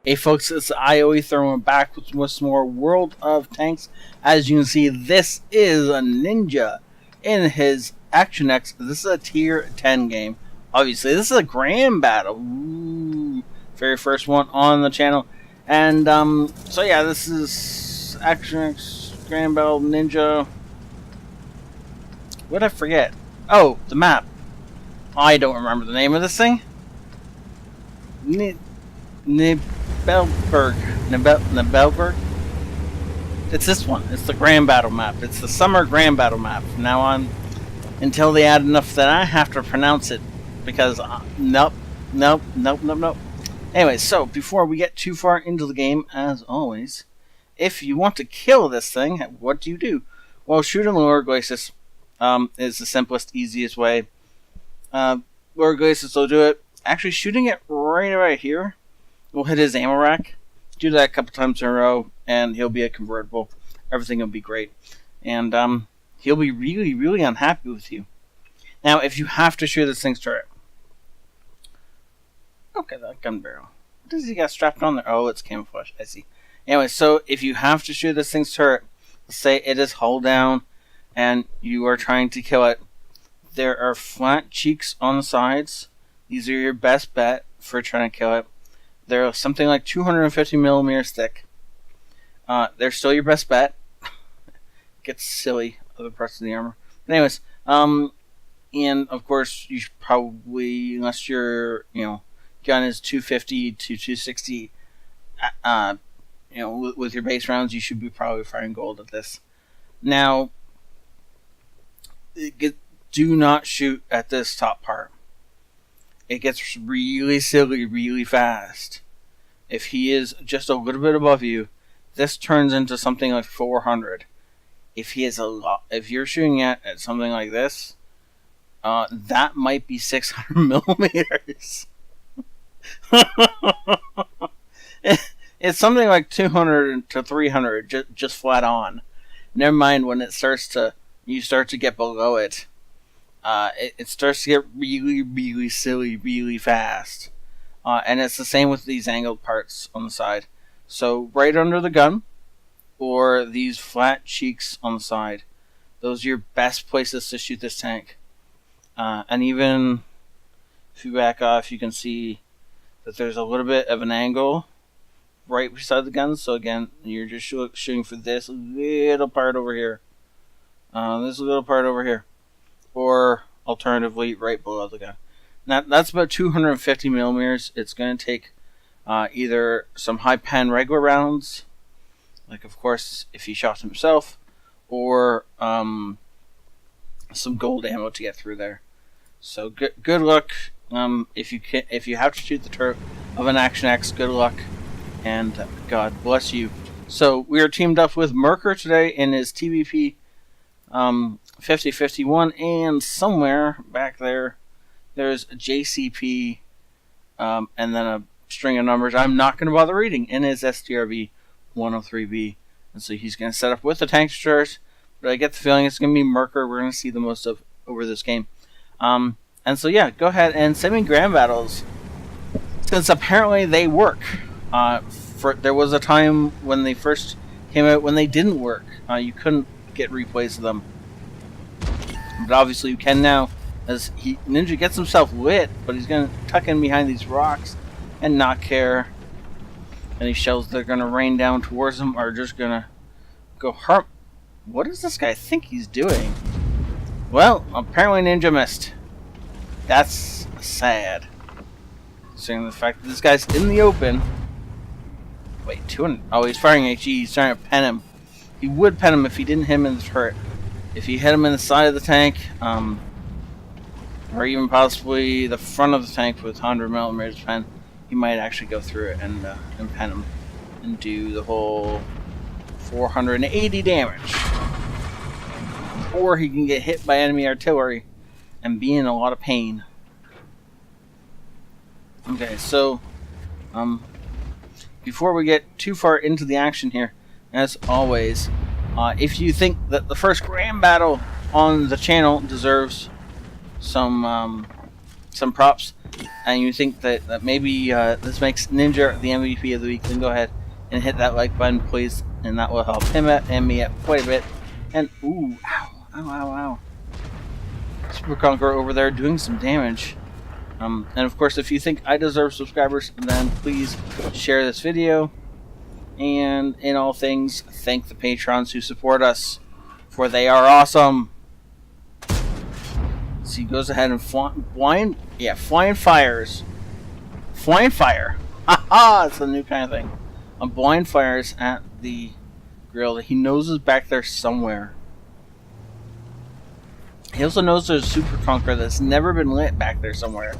Hey folks, it's ioEther and we're back with some more World of Tanks. As you can see, this is a ninja in his Action X. This is a tier 10 game. Obviously, this is a grand battle. Ooh, very first one on the channel. And so yeah, this is Action X Grand Battle Ninja. What did I forget? Oh, the map. I don't remember the name of this thing. Nebelberg. It's this one. It's the Grand Battle map. It's the Summer Grand Battle map. From now on, until they add enough that I have to pronounce it, because nope. Anyway, so before we get too far into the game, as always, if you want to kill this thing, what do? Well, shoot and lure Glacis is the simplest, easiest way. Lure Glacis will do it. Actually, shooting it right here will hit his ammo rack. Do that a couple times in a row, and he'll be a convertible. Everything will be great. And he'll be really, really unhappy with you. Now, if you have to shoot this thing's turret. Okay, that gun barrel. What does he got strapped on there? Oh, it's camouflage. I see. Anyway, so if you have to shoot this thing's turret, let's say it is hull down, and you are trying to kill it, there are flat cheeks on the sides. These are your best bet for trying to kill it. They're something like 250 millimeters thick. They're still your best bet. Gets silly, other parts of the armor. But anyways, and of course, you should probably, unless your gun is 250 to 260, with your base rounds, you should be probably firing gold at this. Now, do not shoot at this top part. It gets really silly really fast. If he is just a little bit above you, this turns into something like 400. If he is if you're shooting at something like this, that might be 600 millimeters. It's something like 200 to 300, just flat on. Never mind when you start to get below it. It starts to get really, really silly really fast. And it's the same with these angled parts on the side. So right under the gun, or these flat cheeks on the side, those are your best places to shoot this tank. And even if you back off, you can see that there's a little bit of an angle right beside the gun. So again, you're just shooting for this little part over here. This little part over here. Or alternatively, right below the gun. Now, that's about 250 millimeters. It's going to take either some high pen regular rounds, like of course if he shot himself, or some gold ammo to get through there. So good luck. If you have to shoot the turret of an Action X, good luck, and God bless you. So we are teamed up with Merker today in his TVP 5051, and somewhere back there's a JCP, and then a string of numbers I'm not going to bother reading, in his STRV 103B. And so he's going to set up with the tank destroyers, but I get the feeling it's going to be Merker we're going to see the most of over this game. And so yeah, go ahead and send me grand battles, since apparently they work. There was a time when they first came out when they didn't work. You couldn't get replays of them. But obviously you can now, as Ninja gets himself lit, but he's going to tuck in behind these rocks and not care. Any shells that are going to rain down towards him are just going to go harm. What does this guy think he's doing? Well, apparently Ninja missed. That's sad. Considering the fact that this guy's in the open. Wait, 200. Oh, he's firing HE. He's trying to pen him. He would pen him if he didn't hit him in the turret. If you hit him in the side of the tank, or even possibly the front of the tank with 100 millimeters pen, he might actually go through it and pen him and do the whole 480 damage. Or he can get hit by enemy artillery and be in a lot of pain. Okay, so before we get too far into the action here, as always, if you think that the first grand battle on the channel deserves some props, and you think that maybe this makes Ninja the MVP of the week, then go ahead and hit that like button, please, and that will help him out and me out quite a bit. And ooh, ow, ow, ow, ow. Super Conqueror over there doing some damage. And of course, if you think I deserve subscribers, then please share this video. And in all things, thank the patrons who support us, for they are awesome. So he goes ahead and flying fires. Flying fire. Haha, it's a new kind of thing. Blind fires at the grill that he knows is back there somewhere. He also knows there's a super conqueror that's never been lit back there somewhere.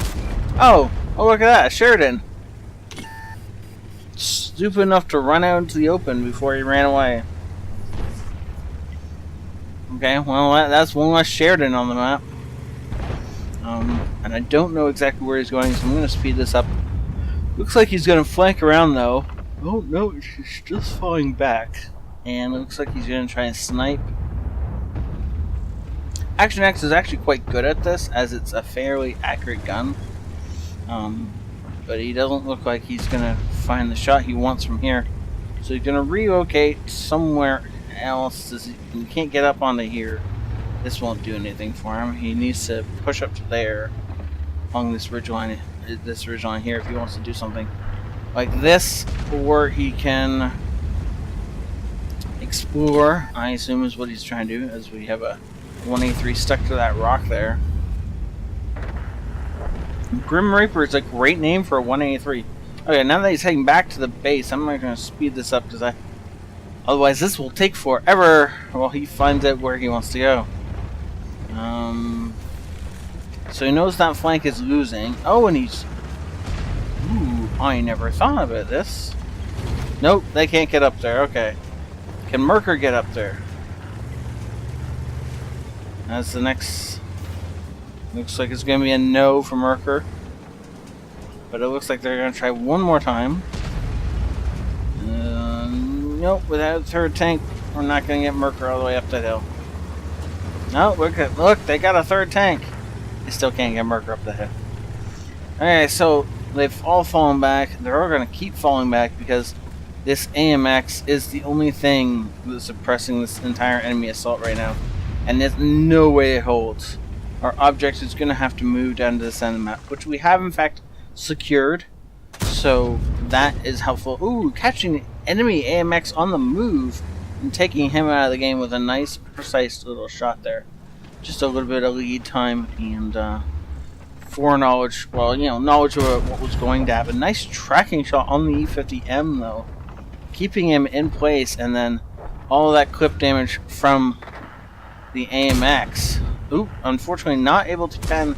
Oh, look at that, Sheridan. Stupid enough to run out into the open before he ran away. Okay, well, that's one less Sheridan on the map. And I don't know exactly where he's going, so I'm going to speed this up. Looks like he's going to flank around, though. Oh, no, he's just falling back. And it looks like he's going to try and snipe. Action X is actually quite good at this, as it's a fairly accurate gun. But he doesn't look like he's going to find the shot he wants from here. So he's going to relocate somewhere else. He can't get up onto here. This won't do anything for him. He needs to push up to there along this ridgeline here if he wants to do something like this, or he can explore, I assume is what he's trying to do, as we have a 1A3 stuck to that rock there. Grim Reaper is a great name for a 1A3. Okay, now that he's heading back to the base, I'm not going to speed this up because otherwise this will take forever while he finds out where he wants to go. So he knows that flank is losing. Oh, and he's... Ooh, I never thought about this. Nope, they can't get up there. Okay. Can Merker get up there? That's the next... Looks like it's going to be a no for Merker. But it looks like they're going to try one more time. Nope, without a third tank, we're not going to get Merker all the way up the hill. No, look, they got a third tank. They still can't get Merker up the hill. Okay, so they've all fallen back. They're all going to keep falling back because this AMX is the only thing that's suppressing this entire enemy assault right now. And there's no way it holds. Our object is going to have to move down to the center of the map, which we have in fact secured. So that is helpful. Ooh, catching the enemy AMX on the move and taking him out of the game with a nice, precise little shot there. Just a little bit of lead time and foreknowledge, well, you know, knowledge of what was going to happen. Nice tracking shot on the E50M though, keeping him in place, and then all of that clip damage from the AMX. Ooh, unfortunately not able to pen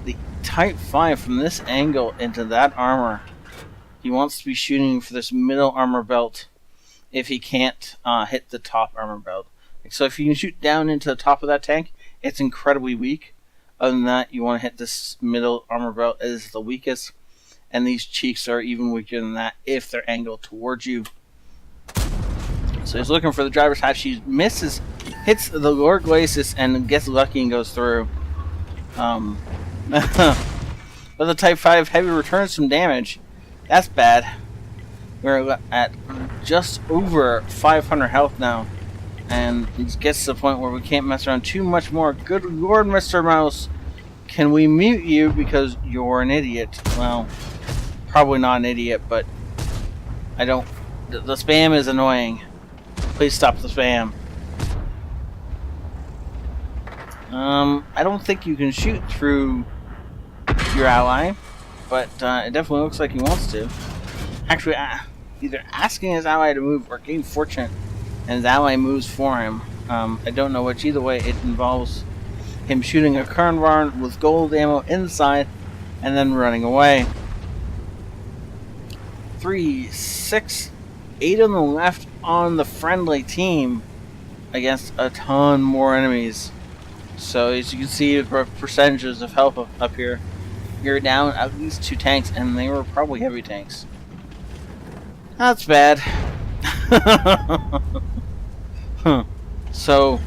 the Type 5 from this angle into that armor. He wants to be shooting for this middle armor belt if he can't hit the top armor belt. So if you can shoot down into the top of that tank, it's incredibly weak. Other than that, you want to hit this middle armor belt as the weakest. And these cheeks are even weaker than that if they're angled towards you. So he's looking for the driver's hatch. He misses, hits the lower glacis, and gets lucky and goes through. But the Type 5 Heavy returns some damage. That's bad. We're at just over 500 health now. And it gets to the point where we can't mess around too much more. Good Lord, Mr. Mouse. Can we mute you because you're an idiot? Well, probably not an idiot, but I don't... The spam is annoying. Please stop the spam. I don't think you can shoot through your ally, but it definitely looks like he wants to. Actually, either asking his ally to move or getting fortunate and his ally moves for him. I don't know which. Either way, it involves him shooting a Kernvarn with gold ammo inside and then running away. 3, 6, 8 on the left on the friendly team against a ton more enemies. So as you can see, the percentages of health up here, you're down at least 2 tanks, and they were probably heavy tanks. That's bad. So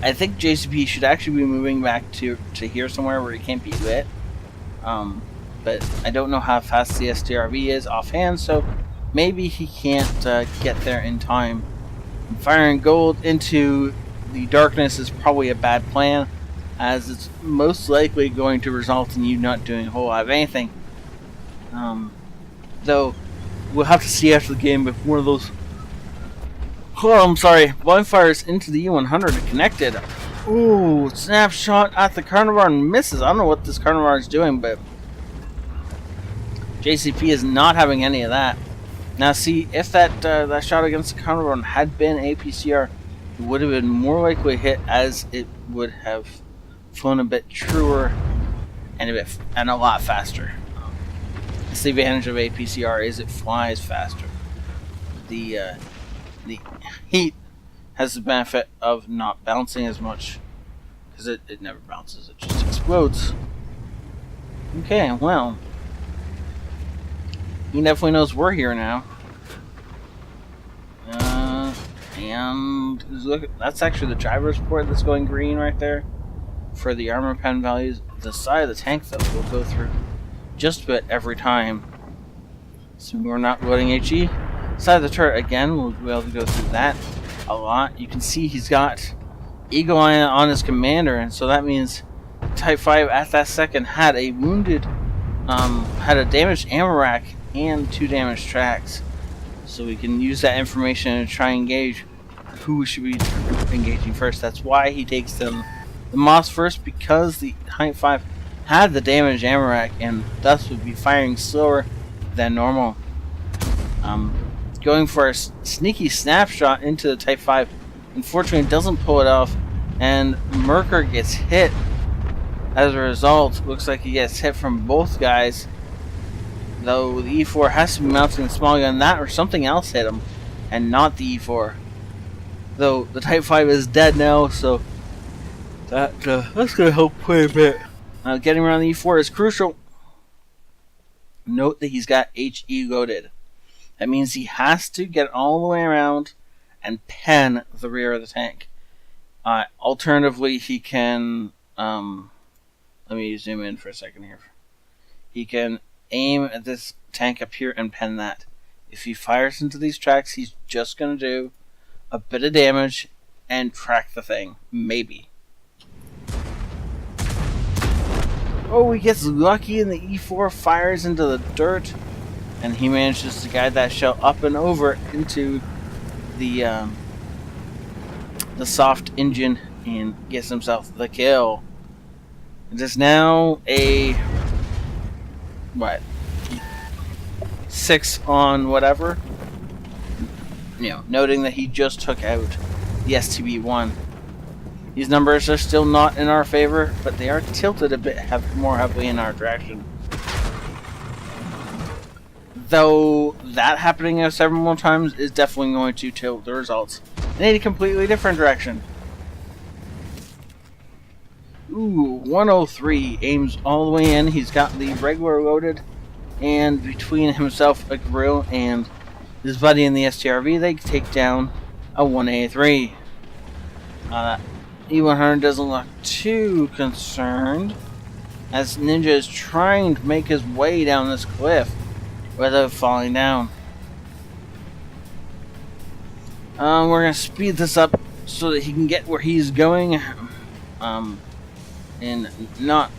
I think JCP should actually be moving back to here somewhere where he can't be lit. But I don't know how fast the STRV is offhand, so maybe he can't get there in time. Firing gold into the darkness is probably a bad plan, as it's most likely going to result in you not doing a whole lot of anything. Though, we'll have to see after the game if one of those blind fires into the E100 are connected. Ooh, snapshot at the Carnivore and misses. I don't know what this Carnivore is doing, but JCP is not having any of that. Now, see, if that shot against the Carnivore had been a PCR, it would have been more likely to hit, as it would have flown a bit truer and a lot faster. That's the advantage of a PCR, is it flies faster. The heat has the benefit of not bouncing as much, because it never bounces, it just explodes. Okay, well, he definitely knows we're here now. And look, that's actually the driver's port that's going green right there for the armor pen values. The side of the tank, though, will go through just about every time. So we're not loading HE. Side of the turret, again, we'll be able to go through that a lot. You can see he's got Eagle Eye on his commander, and so that means Type 5 at that second had a wounded, had a damaged ammo rack and 2 damaged tracks. So we can use that information to try and engage who we should be engaging first. That's why he takes the Moss first, because the Type 5 had the damaged ammo rack and thus would be firing slower than normal. Going for a sneaky snapshot into the Type 5, unfortunately doesn't pull it off, and Merker gets hit. As a result, looks like he gets hit from both guys, though the E4 has to be mounting a small gun. That or something else hit him, and not the E4. Though the Type 5 is dead now, so that's going to help quite a bit. Getting around the E4 is crucial. Note that he's got HE loaded. That means he has to get all the way around and pen the rear of the tank. Alternatively, he can... let me zoom in for a second here. He can aim at this tank up here and pen that. If he fires into these tracks, he's just going to do a bit of damage and track the thing. Maybe. Oh, he gets lucky and the E4 fires into the dirt, and he manages to guide that shell up and over into the soft engine and gets himself the kill. It is now a 6 on whatever. Noting that he just took out the STB-1. These numbers are still not in our favor, but they are tilted a bit more heavily in our direction. Though that happening several more times is definitely going to tilt the results in a completely different direction. Ooh, 103 aims all the way in. He's got the regular loaded, and between himself, a grill, and his buddy in the STRV, they take down a 1A3. E100 doesn't look too concerned, as Ninja is trying to make his way down this cliff without falling down. We're going to speed this up so that he can get where he's going. In not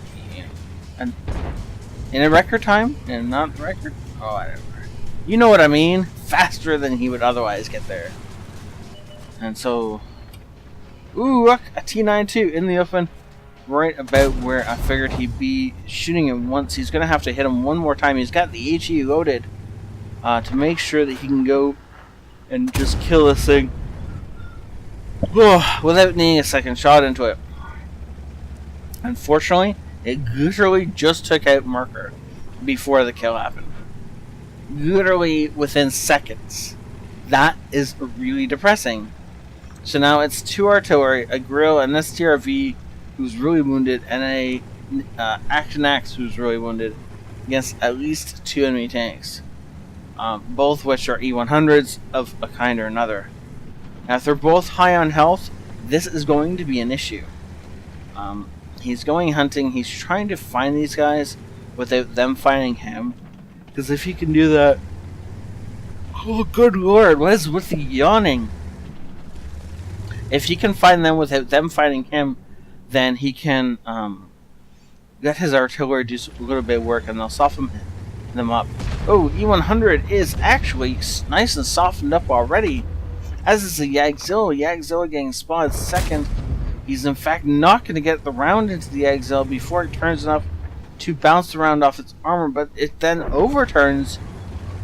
in a record time, and not record. Oh, whatever. You know what I mean. Faster than he would otherwise get there. And so, ooh, look, a T92 in the open, right about where I figured he'd be shooting him once. He's gonna have to hit him one more time. He's got the HE loaded to make sure that he can go and just kill this thing without needing a second shot into it. Unfortunately, it literally just took out Merker before the kill happened. Literally within seconds. That is really depressing. So now it's 2 artillery, a grill, an STRV who's really wounded, and a Action Axe who's really wounded against at least 2 enemy tanks. Both which are E100s of a kind or another. Now if they're both high on health, this is going to be an issue. He's going hunting, he's trying to find these guys, without them finding him. Because if he can do that, oh good lord, what is with the yawning? If he can find them without them finding him, then he can let his artillery do a little bit of work, and they'll soften them up. Oh, E100 is actually nice and softened up already, as is the Yagzilla. Yagzilla getting spotted second. He's in fact not going to get the round into the Yagzilla before it turns enough to bounce the round off its armor, but it then overturns,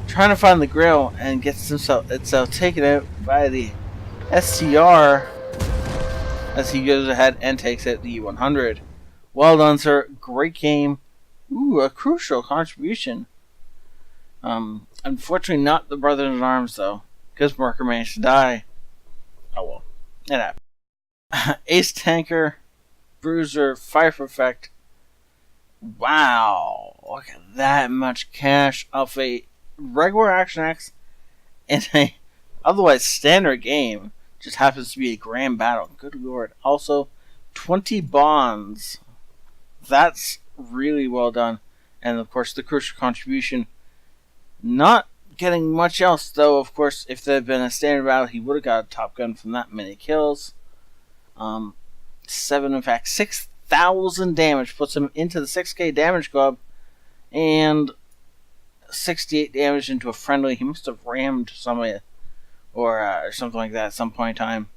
trying to find the grill, and gets itself taken out by the STR as he goes ahead and takes out the E100. Well done, sir. Great game. Ooh, a crucial contribution. Unfortunately, not the Brothers-in-Arms, though, because Merker managed to die. Oh well, it happened. Ace Tanker, Bruiser, Fire Effect. Wow, look at that much cash off a regular Action X in a otherwise standard game. Just happens to be a grand battle. Good lord. Also, 20 bonds. That's really well done. And of course, the crucial contribution. Not getting much else, though. Of course, if there had been a standard battle, he would have got a Top Gun from that many kills. 6,000 damage puts him into the 6K damage club, and 68 damage into a friendly. He must have rammed somebody or something like that at some point in time.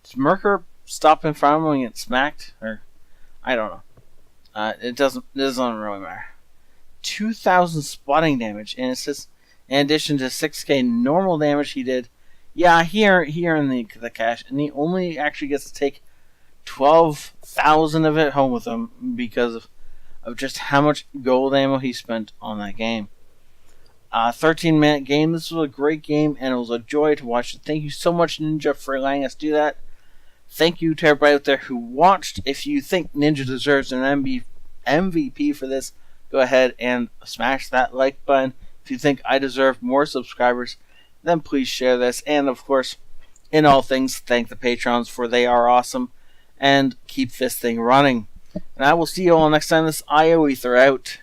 Does Merker stop in front of him and get smacked? Or I don't know. It doesn't really matter. 2,000 spotting damage, and it's just in addition to 6K normal damage he did. Yeah, here in the cache, and he only actually gets to take 12,000 of it home with him because of just how much gold ammo he spent on that game. 13-minute game. This was a great game, and it was a joy to watch it. Thank you so much, Ninja, for letting us do that. Thank you to everybody out there who watched. If you think Ninja deserves an MVP for this, go ahead and smash that like button. If you think I deserve more subscribers, then please share this. And of course, in all things, thank the patrons, for they are awesome. And keep this thing running. And I will see you all next time. This ioEther out.